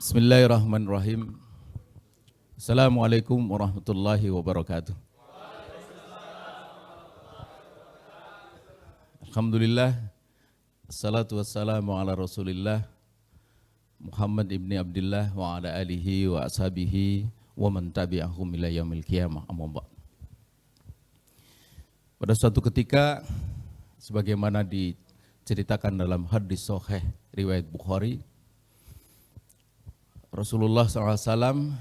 Bismillahirrahmanirrahim. Assalamualaikum warahmatullahi wabarakatuh. Alhamdulillah, assalatu wassalamu ala rasulillah Muhammad ibni Abdillah wa ala alihi wa ashabihi wa man tabi'ahum ila yaumil qiyamah, amma ba'd. Pada suatu ketika, sebagaimana diceritakan dalam hadis sahih riwayat Bukhari, Rasulullah SAW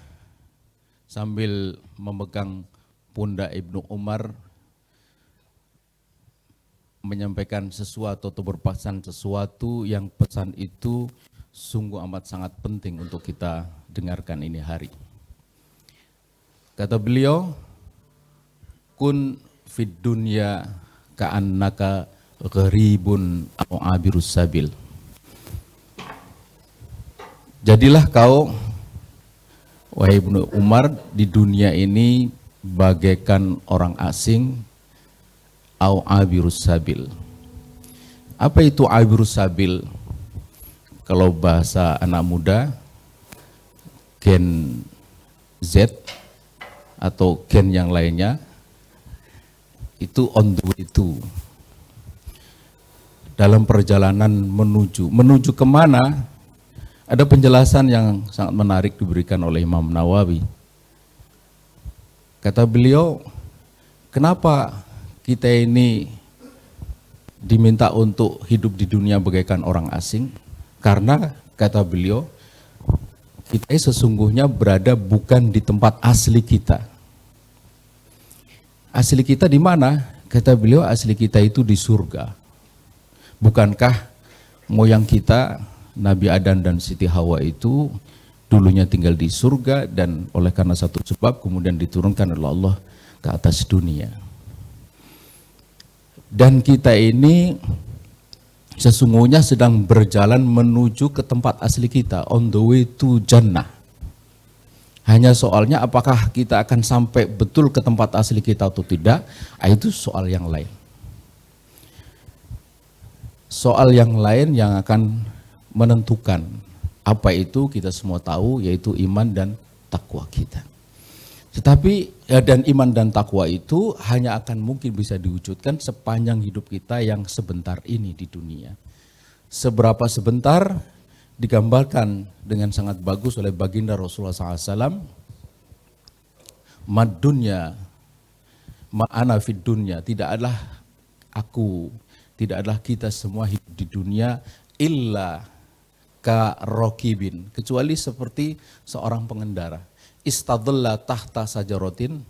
sambil memegang pundak Ibnu Umar menyampaikan sesuatu atau berpesan sesuatu yang pesan itu sungguh amat sangat penting untuk kita dengarkan ini hari. Kata beliau, kun fid dunya ka'annaka gharibun aw abirus sabil. Jadilah kau, wahai Ibnu Umar, di dunia ini bagaikan orang asing, au abirus sabil. Apa itu abirus sabil? Kalau bahasa anak muda, gen Z atau gen yang lainnya, itu on the way to. Dalam perjalanan menuju kemana? Ada penjelasan yang sangat menarik diberikan oleh Imam Nawawi. Kata beliau, kenapa kita ini diminta untuk hidup di dunia bagaikan orang asing? Karena, kata beliau, kita sesungguhnya berada bukan di tempat asli kita. Asli kita di mana? Kata beliau, asli kita itu di surga. Bukankah moyang kita, Nabi Adam dan Siti Hawa itu dulunya tinggal di surga dan oleh karena satu sebab kemudian diturunkan oleh Allah ke atas dunia. Dan kita ini sesungguhnya sedang berjalan menuju ke tempat asli kita, on the way to Jannah. Hanya soalnya apakah kita akan sampai betul ke tempat asli kita atau tidak, itu soal yang lain. Soal yang lain yang akan menentukan apa itu kita semua tahu, yaitu iman dan takwa kita. Tetapi dan iman dan takwa itu hanya akan mungkin bisa diwujudkan sepanjang hidup kita yang sebentar ini di dunia. Seberapa sebentar digambarkan dengan sangat bagus oleh baginda Rasulullah SAW. Mad dunya ma'ana fid dunya, tidak adalah aku, tidak adalah kita semua hidup di dunia illa ka rokibin, kecuali seperti seorang pengendara. Istadalla tahta sajarotin,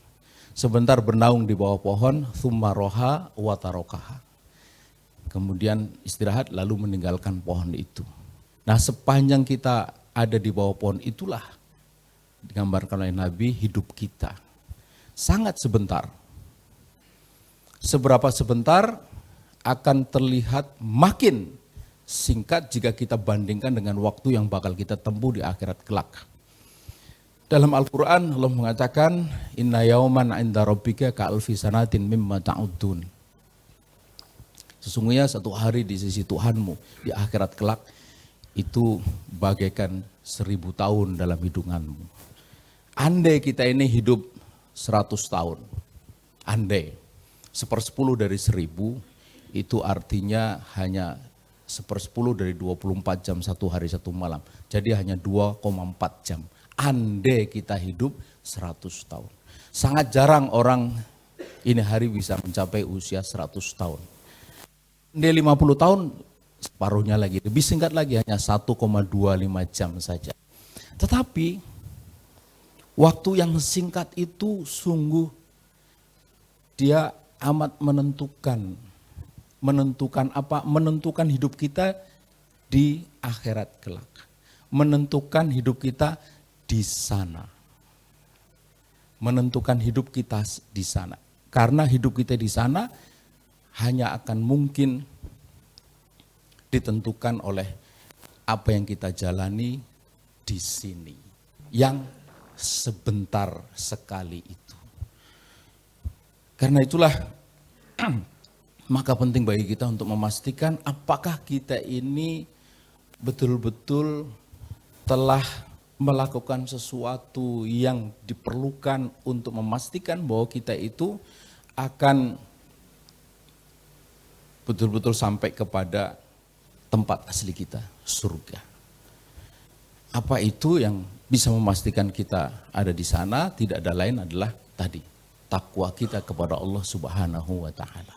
sebentar bernaung di bawah pohon, thumma roha wa tarokaha. Kemudian istirahat lalu meninggalkan pohon itu. Nah, sepanjang kita ada di bawah pohon itulah digambarkan oleh Nabi hidup kita. Sangat sebentar. Seberapa sebentar akan terlihat makin singkat jika kita bandingkan dengan waktu yang bakal kita tempuh di akhirat kelak. Dalam Al-Quran Allah mengatakan, inna yauman inda rabbika ka'alfi sanatin mimma ta'udun. Sesungguhnya satu hari di sisi Tuhanmu di akhirat kelak itu bagaikan 1000 tahun dalam hitunganmu. Andai kita ini hidup 100 tahun, andai 1/10 dari 1000, itu artinya hanya 1/10 dari 24 jam satu hari satu malam. Jadi hanya 2,4 jam. Andai kita hidup 100 tahun. Sangat jarang orang ini hari bisa mencapai usia 100 tahun. Andai 50 tahun, separuhnya lagi. Lebih singkat lagi, hanya 1,25 jam saja. Tetapi, waktu yang singkat itu sungguh dia amat menentukan. Menentukan apa? Menentukan hidup kita di akhirat kelak. Menentukan hidup kita di sana. Menentukan hidup kita di sana. Karena hidup kita di sana hanya akan mungkin ditentukan oleh apa yang kita jalani di sini. Yang sebentar sekali itu. Karena itulah maka penting bagi kita untuk memastikan apakah kita ini betul-betul telah melakukan sesuatu yang diperlukan untuk memastikan bahwa kita itu akan betul-betul sampai kepada tempat asli kita, surga. Apa itu yang bisa memastikan kita ada di sana? Tidak ada lain adalah tadi, takwa kita kepada Allah Subhanahu wa taala.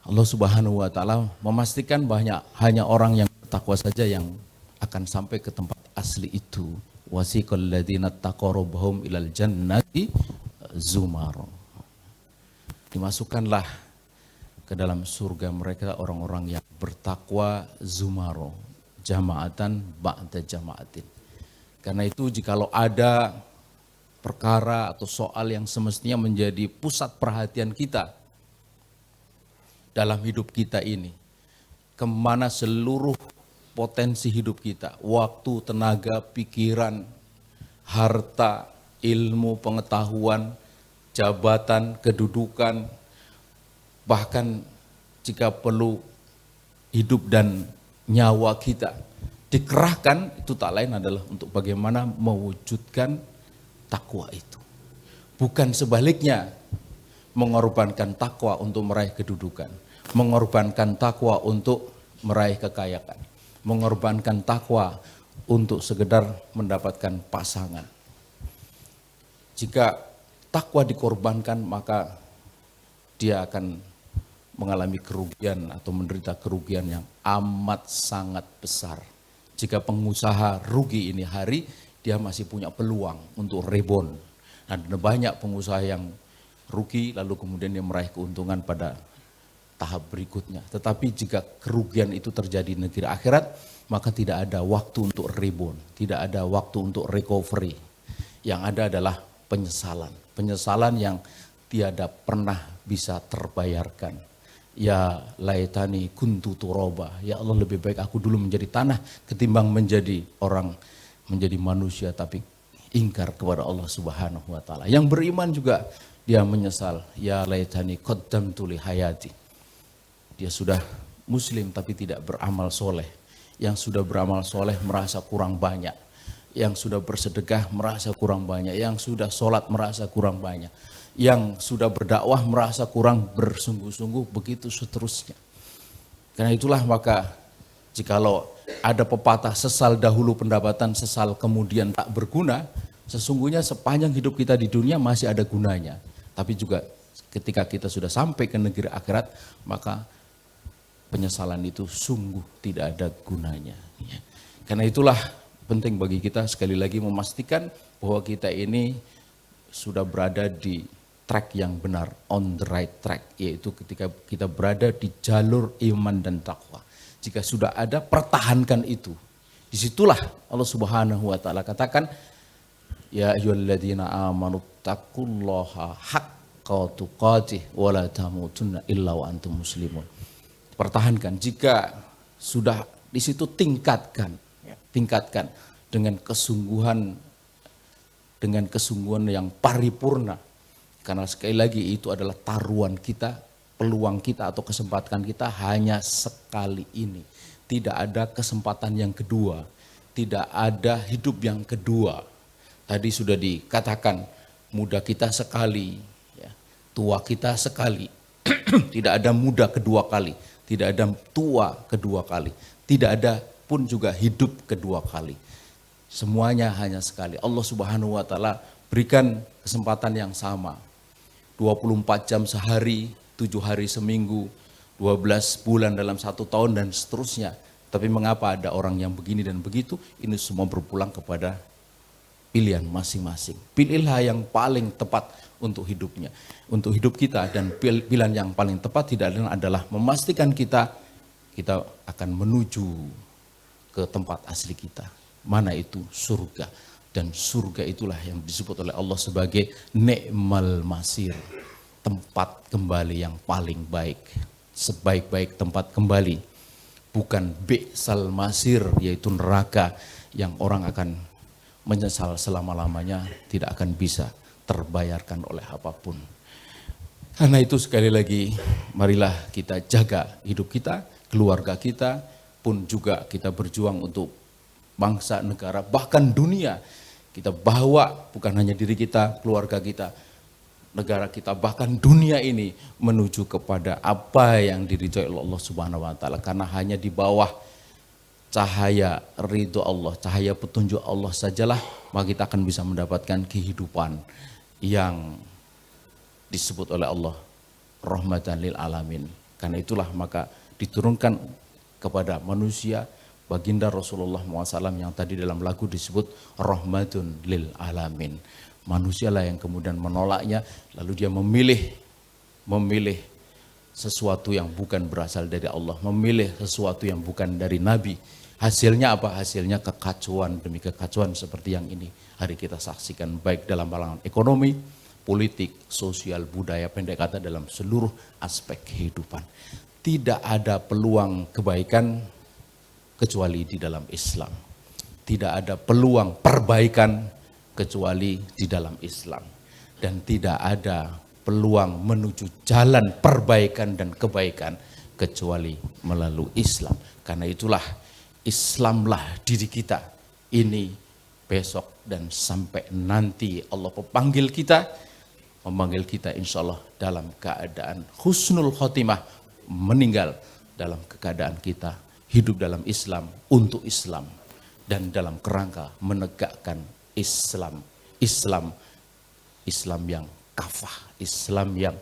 Allah Subhanahu wa taala memastikan banyak hanya orang yang bertakwa saja yang akan sampai ke tempat asli itu. Wasiqal ladzina taqaw rabbahum ilal jannati zumar. Dimasukkanlah ke dalam surga mereka orang-orang yang bertakwa zumaro, jama'atan ba'da jama'atin. Karena itu jikalau ada perkara atau soal yang semestinya menjadi pusat perhatian kita dalam hidup kita ini, kemana seluruh potensi hidup kita, waktu, tenaga, pikiran, harta, ilmu, pengetahuan, jabatan, kedudukan, bahkan jika perlu hidup dan nyawa kita dikerahkan, itu tak lain adalah untuk bagaimana mewujudkan takwa itu. Bukan sebaliknya, mengorbankan takwa untuk meraih kedudukan, mengorbankan takwa untuk meraih kekayaan, mengorbankan takwa untuk sekedar mendapatkan pasangan. Jika takwa dikorbankan, maka dia akan mengalami kerugian atau menderita kerugian yang amat sangat besar. Jika pengusaha rugi ini hari, dia masih punya peluang untuk rebound. Dan banyak pengusaha yang rugi lalu kemudian dia meraih keuntungan pada tahap berikutnya. Tetapi jika kerugian itu terjadi di negeri akhirat, maka tidak ada waktu untuk rebound, tidak ada waktu untuk recovery. Yang ada adalah penyesalan. Penyesalan yang tiada pernah bisa terbayarkan. Ya laitani kuntu turaba, ya Allah lebih baik aku dulu menjadi tanah ketimbang menjadi orang, menjadi manusia tapi ingkar kepada Allah Subhanahu wa taala. Yang beriman juga dia menyesal, ya laitani qaddamtu li hayati. Dia sudah muslim tapi tidak beramal soleh. Yang sudah beramal soleh merasa kurang banyak. Yang sudah bersedekah merasa kurang banyak. Yang sudah sholat merasa kurang banyak. Yang sudah berdakwah merasa kurang bersungguh-sungguh, begitu seterusnya. Karena itulah maka jikalau ada pepatah sesal dahulu pendapatan, sesal kemudian tak berguna, sesungguhnya sepanjang hidup kita di dunia masih ada gunanya. Tapi juga ketika kita sudah sampai ke negeri akhirat, maka penyesalan itu sungguh tidak ada gunanya. Karena itulah penting bagi kita sekali lagi memastikan bahwa kita ini sudah berada di track yang benar, on the right track, yaitu ketika kita berada di jalur iman dan takwa. Jika sudah ada, pertahankan itu. Disitulah Allah Subhanahu wa taala katakan, ya ayyuhalladzina amanu taqullaha haqqa tuqatih wa la tamutunna illa wa antum muslimun. Pertahankan, jika sudah di situ tingkatkan dengan kesungguhan yang paripurna. Karena sekali lagi itu adalah taruhan kita, peluang kita atau kesempatan kita hanya sekali ini. Tidak ada kesempatan yang kedua, tidak ada hidup yang kedua. Tadi sudah dikatakan muda kita sekali, ya, tua kita sekali. Tidak ada muda kedua kali, tidak ada tua kedua kali, tidak ada pun juga hidup kedua kali. Semuanya hanya sekali. Allah Subhanahu wa taala berikan kesempatan yang sama. 24 jam sehari, 7 hari seminggu, 12 bulan dalam 1 tahun dan seterusnya. Tapi mengapa ada orang yang begini dan begitu? Ini semua berpulang kepada pilihan masing-masing. Pilihlah yang paling tepat untuk hidupnya, untuk hidup kita, dan pilihan yang paling tepat tidak lain adalah memastikan kita akan menuju ke tempat asli kita. Mana itu? Surga. Dan surga itulah yang disebut oleh Allah sebagai ni'mal masir, tempat kembali yang paling baik, sebaik-baik tempat kembali. Bukan bi'sal masir, yaitu neraka yang orang akan menyesal selama-lamanya, tidak akan bisa terbayarkan oleh apapun. Karena itu sekali lagi, marilah kita jaga hidup kita, keluarga kita, pun juga kita berjuang untuk bangsa, negara, bahkan dunia. Kita bawa bukan hanya diri kita, keluarga kita, negara kita, bahkan dunia ini menuju kepada apa yang diridhoi Allah Subhanahu wa taala. Karena hanya di bawah cahaya ridho Allah, cahaya petunjuk Allah sajalah, maka kita akan bisa mendapatkan kehidupan yang disebut oleh Allah rahmatan lil alamin. Karena itulah maka diturunkan kepada manusia baginda Rasulullah SAW yang tadi dalam lagu disebut rahmatun lil alamin. Manusialah yang kemudian menolaknya, lalu dia memilih sesuatu yang bukan berasal dari Allah, memilih sesuatu yang bukan dari Nabi. Hasilnya apa? Hasilnya kekacauan demi kekacauan seperti yang ini hari kita saksikan, baik dalam kalangan ekonomi, politik, sosial, budaya, pendek kata dalam seluruh aspek kehidupan. Tidak ada peluang kebaikan kecuali di dalam Islam. Tidak ada peluang perbaikan kecuali di dalam Islam. Dan tidak ada peluang menuju jalan perbaikan dan kebaikan kecuali melalui Islam. Karena itulah Islamlah diri kita ini besok dan sampai nanti Allah memanggil kita insya Allah dalam keadaan husnul khotimah, meninggal dalam keadaan kita hidup dalam Islam, untuk Islam, dan dalam kerangka menegakkan Islam yang kafah, Islam yang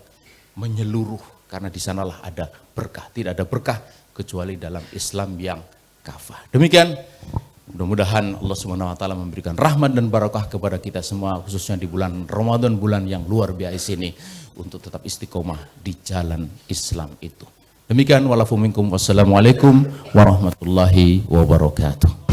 menyeluruh, karena di sanalah ada berkah. Tidak ada berkah kecuali dalam Islam yang kafah. Demikian, mudah-mudahan Allah Subhanahu wa taala memberikan rahmat dan barakah kepada kita semua, khususnya di bulan Ramadan, bulan yang luar biasa ini, untuk tetap istiqomah di jalan Islam itu. Demikian, walafu minkum, wassalamualaikum warahmatullahi wabarakatuh.